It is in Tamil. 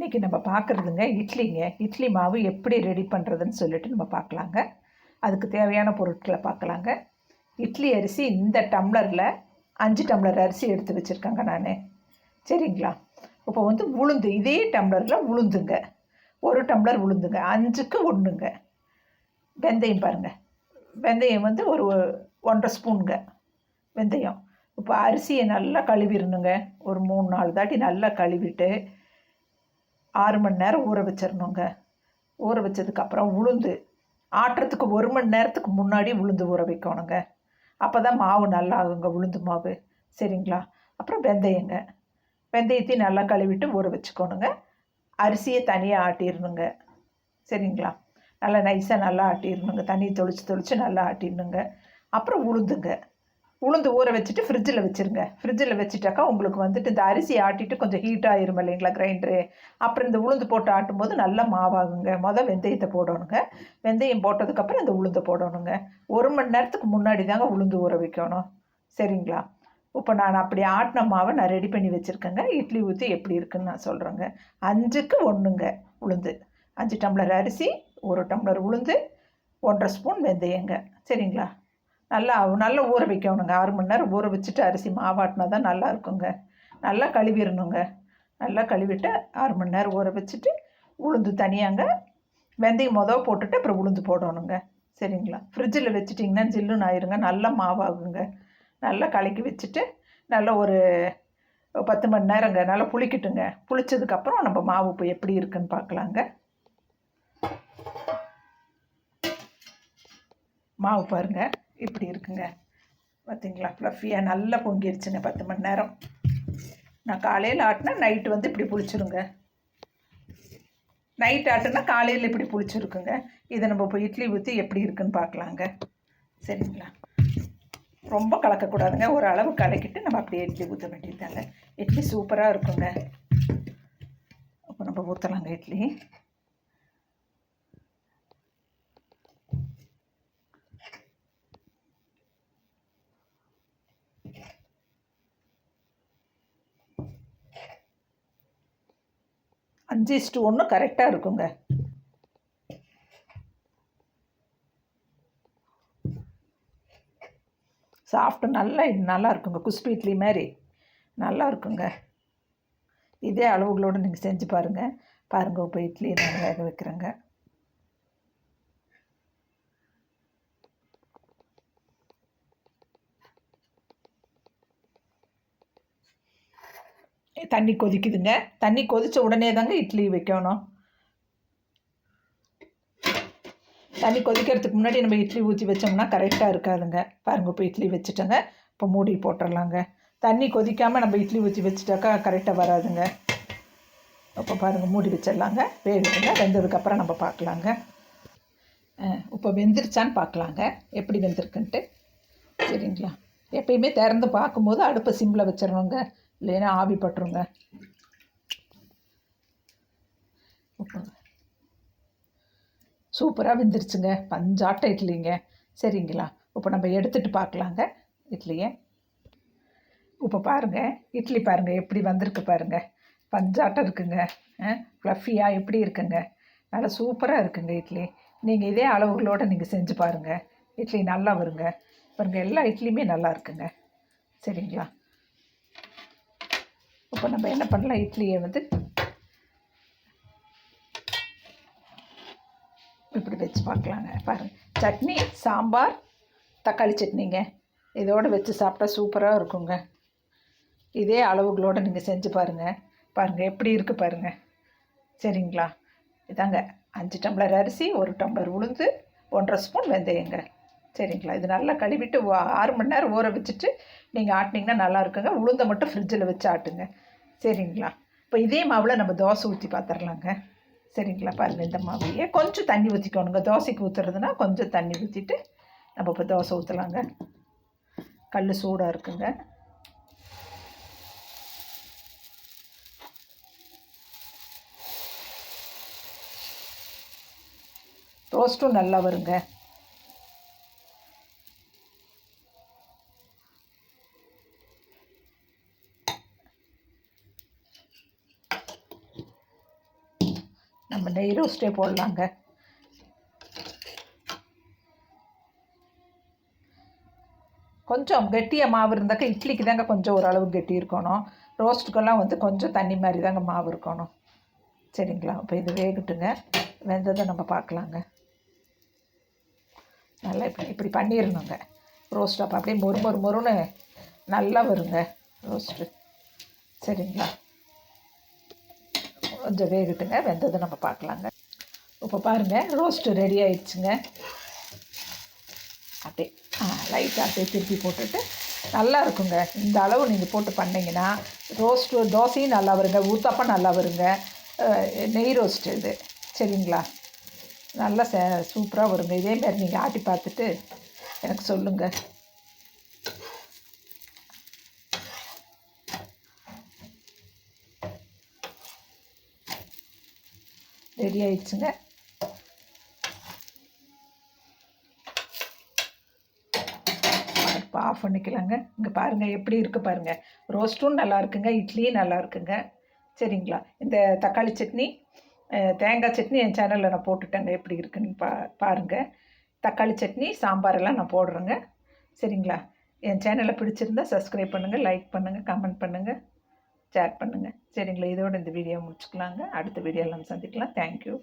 இன்றைக்கி நம்ம பார்க்குறதுங்க இட்லிங்க. இட்லி மாவு எப்படி ரெடி பண்ணுறதுன்னு சொல்லிட்டு நம்ம பார்க்கலாங்க. அதுக்கு தேவையான பொருட்களை பார்க்கலாங்க. இட்லி அரிசி இந்த டம்ளரில் 5 டம்ளர் அரிசி எடுத்து வச்சுருக்கேங்க நான். சரிங்களா? இப்போ வந்து உளுந்து இதே டம்ளரில் உளுந்துங்க, 1 டம்ளர் உளுந்துங்க, 5க்கு 1ங்க. வெந்தயம் பாருங்கள், வெந்தயம் வந்து ஒரு 1½ ஸ்பூனுங்க வெந்தயம். இப்போ அரிசியை நல்லா கழுவிடணுங்க. ஒரு 3-4 தாட்டி நல்லா கழுவிட்டு 6 மணி நேரம் ஊற வச்சிடணுங்க. ஊற வச்சதுக்கப்புறம் உளுந்து ஆட்டுறதுக்கு 1 மணி நேரத்துக்கு முன்னாடி உளுந்து ஊற வைக்கணுங்க. அப்போ தான் மாவு நல்லா ஆகுங்க, உளுந்து மாவு. சரிங்களா? அப்புறம் வெந்தயங்க, வெந்தயத்தையும் நல்லா கழுவிட்டு ஊற வச்சுக்கணுங்க. அரிசியை தனியாக ஆட்டிடணுங்க. சரிங்களா? நல்லா நைஸாக நல்லா ஆட்டிடணுங்க. தண்ணி தொளிச்சு நல்லா ஆட்டிடணுங்க. அப்புறம் உளுந்து ஊற வச்சுட்டு ஃப்ரிட்ஜில் வச்சுருங்க. ஃப்ரிட்ஜில் வச்சுட்டாக்கா உங்களுக்கு வந்துட்டு இந்த அரிசி ஆட்டிட்டு கொஞ்சம் ஹீட் ஆகிரும் இல்லைங்களா கிரைண்டரு. அப்புறம் இந்த உளுந்து போட்டு ஆட்டும்போது நல்லா மாவாகுங்க. வெந்தயத்தை போடணுங்க. வெந்தயம் போட்டதுக்கப்புறம் இந்த உளுந்தை போடணுங்க. 1 மணி நேரத்துக்கு முன்னாடி தாங்க உளுந்து ஊற வைக்கணும். சரிங்களா? இப்போ நான் அப்படி ஆட்டின மாவை நான் ரெடி பண்ணி வச்சுருக்கேங்க. இட்லி ஊற்றி எப்படி இருக்குதுன்னு நான் சொல்கிறேங்க. 5க்கு 1ங்க உளுந்து. 5 டம்ளர் அரிசி, 1 டம்ளர் உளுந்து, 1½ ஸ்பூன் வெந்தயங்க. சரிங்களா? நல்லா ஊற வைக்கணுங்க. 6 மணி நேரம் ஊற வச்சுட்டு அரிசி மாவாட்டினா தான் நல்லா இருக்குங்க. நல்லா கழுவிடணுங்க. நல்லா கழுவிட்டு 6 மணி நேரம் ஊற வச்சுட்டு உளுந்து தனியாங்க, வெந்தயம் போட்டுட்டு அப்புறம் உளுந்து போடணுங்க. சரிங்களா? ஃப்ரிட்ஜில் வச்சுட்டிங்கன்னா ஜில்லுன்னு ஆயிருங்க. நல்லா மாவாகுங்க. நல்லா கலக்கி வச்சுட்டு நல்லா ஒரு 10 மணி நேரங்க நல்லா புளிக்கட்டுங்க. புளிச்சதுக்கப்புறம் நம்ம மாவு இப்போ எப்படி இருக்குன்னு பார்க்கலாங்க. மாவு பாருங்கள் இப்படி இருக்குங்க. பார்த்தீங்களா? ஃப்ளஃபியாக நல்லா பொங்கிடுச்சுங்க. 10 மணி நேரம். நான் காலையில் ஆட்டினா நைட்டு வந்து இப்படி புளிச்சிருங்க. நைட் ஆட்டுனா காலையில் இப்படி புளிச்சிருக்குங்க. இதை நம்ம இப்போ இட்லி ஊற்றி எப்படி இருக்குன்னு பார்க்கலாங்க. சரிங்களா? ரொம்ப கலக்கக்கூடாதுங்க. ஒரு அளவு கலக்கிட்டு நம்ம அப்படியே இட்லி ஊற்ற வேண்டியதாங்க. இட்லி சூப்பராக இருக்குங்க. அப்போ நம்ம ஊற்றலாங்க இட்லி. அஞ்சு 5:1 கரெக்டாக இருக்குங்க. சாஃப்ட்டு நல்லா இருக்குங்க. குஸ்பி இட்லி மாதிரி நல்லா இருக்குங்க. இதே அளவுகளோடு நீங்கள் செஞ்சு பாருங்கள். இப்போ இட்லி நான் வேக வைக்கிறேங்க. தண்ணி கொதிக்குதுங்க. தண்ணி கொதித்த உடனே தாங்க இட்லி வைக்கணும். தண்ணி கொதிக்கிறதுக்கு முன்னாடி நம்ம இட்லி ஊற்றி வச்சோம்னா கரெக்டாக இருக்காதுங்க. பாருங்கள் இப்போ இட்லி வச்சுட்டோங்க. இப்போ மூடி போட்டுடலாங்க. தண்ணி கொதிக்காமல் நம்ம இட்லி ஊற்றி வச்சுட்டாக்கா கரெக்டாக வராதுங்க. இப்போ பாருங்கள் மூடி வச்சிடலாங்க. வேகுதுங்க. வெந்ததுக்கப்புறம் நம்ம பார்க்கலாங்க. இப்போ வெந்துருச்சான்னு பார்க்கலாங்க, எப்படி வெந்திருக்குன்ட்டு. சரிங்களா? எப்பயுமே திறந்து பார்க்கும்போது அடுப்பை சிம்மில் வச்சிடணுங்க, இல்லைன்னா ஆவி பட்டுருங்க. சூப்பராக வெந்துருச்சுங்க. பஞ்சாட்ட இட்லிங்க. சரிங்களா? இப்போ நம்ம எடுத்துகிட்டு பார்க்கலாங்க இட்லியை. இப்போ பாருங்கள் இட்லி பாருங்கள் எப்படி வந்திருக்கு பாருங்கள். பஞ்சாட்டம் இருக்குங்க. ஃப்ளஃபியாக எப்படி இருக்குங்க. நல்லா சூப்பராக இருக்குங்க இட்லி. நீங்கள் இதே அளவுகளோடு நீங்கள் செஞ்சு பாருங்கள். இட்லி நல்லா வருங்க. பாருங்கள் எல்லா இட்லியுமே நல்லா இருக்குங்க. சரிங்களா? இப்போ நம்ம என்ன பண்ணலாம், இட்லியை வந்து இப்படி வச்சு பார்க்கலாங்க. பாருங்கள் சட்னி, சாம்பார், தக்காளி சட்னிங்க. இதோடு வச்சு சாப்பிட்டா சூப்பராக இருக்குங்க. இதே அளவுகளோடு நீங்கள் செஞ்சு பாருங்கள் எப்படி இருக்குது பாருங்கள். சரிங்களா? இதாங்க 5 டம்ளர் அரிசி, 1 டம்ளர் உளுந்து, 1½ ஸ்பூன் வெந்தயங்க. சரிங்களா? இது நல்லா கழுவிட்டு 6 மணி நேரம் ஊற வச்சுட்டு நீங்கள் ஆட்டினீங்கன்னா நல்லா இருக்குங்க. உளுந்தை மட்டும் ஃப்ரிட்ஜில் வச்சு ஆட்டுங்க. சரிங்களா? இப்போ இதே மாவில் நம்ம தோசை ஊற்றி பார்த்துடலாங்க. சரிங்களா? பாருங்கள் இந்த மாவுலையே கொஞ்சம் தண்ணி ஊற்றிக்கணுங்க. தோசைக்கு ஊற்றுறதுனா கொஞ்சம் தண்ணி ஊற்றிட்டு நம்ம இப்போ தோசை ஊற்றலாங்க. கல் சூடாக இருக்குங்க. ரோஸ்ட்டும் நல்லா வருங்க. நம்ம நெய் ரோஸ்ட்டே போடலாங்க. கொஞ்சம் கெட்டியாக மாவு இருந்தாக்கா இட்லிக்கு தாங்க கொஞ்சம் ஓரளவு கெட்டி இருக்கணும். ரோஸ்ட்டுக்கெல்லாம் வந்து கொஞ்சம் தண்ணி மாதிரி தாங்க மாவு இருக்கணும். சரிங்களா? இப்போ இது வேகட்டுங்க. வெந்ததை நம்ம பார்க்கலாங்க. நல்லா இப்படி இப்படி பண்ணிடணுங்க ரோஸ்ட். அப்போ அப்படியே மொறுன்னு நல்லா வருங்க ரோஸ்ட்டு. சரிங்களா? கொஞ்சம் வேகட்டுங்க. வெந்ததை நம்ம பார்க்கலாங்க. இப்போ பாருங்கள், ரோஸ்ட்டு ரெடி ஆயிடுச்சுங்க. அப்படியே லைட்டாக அப்படியே திருப்பி போட்டுட்டு நல்லா இருக்குங்க. இந்த அளவு நீங்கள் போட்டு பண்ணிங்கன்னா ரோஸ்ட்டு தோசையும் நல்லா வருங்க, ஊத்தப்பம் நல்லா வருங்க. நெய் ரோஸ்ட்டு இது. சரிங்களா? நல்லா சூப்பராக வருங்க. இதேமாரி நீங்கள் ஆட்டி பார்த்துட்டு எனக்கு சொல்லுங்கள். ரெடி ஆயிடுச்சுங்க. இப்போ ஆஃப் பண்ணிக்கலாங்க. இங்கே பாருங்கள் எப்படி இருக்குது பாருங்கள். ரோஸ்ட்டும் நல்லா இருக்குங்க, இட்லியும் நல்லா இருக்குங்க. சரிங்களா? இந்த தக்காளி சட்னி, தேங்காய் சட்னி என் சேனலில் நான் போட்டுட்டேங்க. எப்படி இருக்குன்னு பாருங்கள். தக்காளி சட்னி, சாம்பாரெல்லாம் நான் போடுறேங்க. சரிங்களா? என் சேனலை பிடிச்சிருந்தா சப்ஸ்கிரைப் பண்ணுங்கள், லைக் பண்ணுங்கள், கமெண்ட் பண்ணுங்கள், ஷேர் பண்ணுங்கள். சரிங்களா? இதோட இந்த வீடியோ முடிச்சுக்கலாங்க. அடுத்த வீடியோவில் நம்ம சந்திக்கலாம். தேங்க்யூ.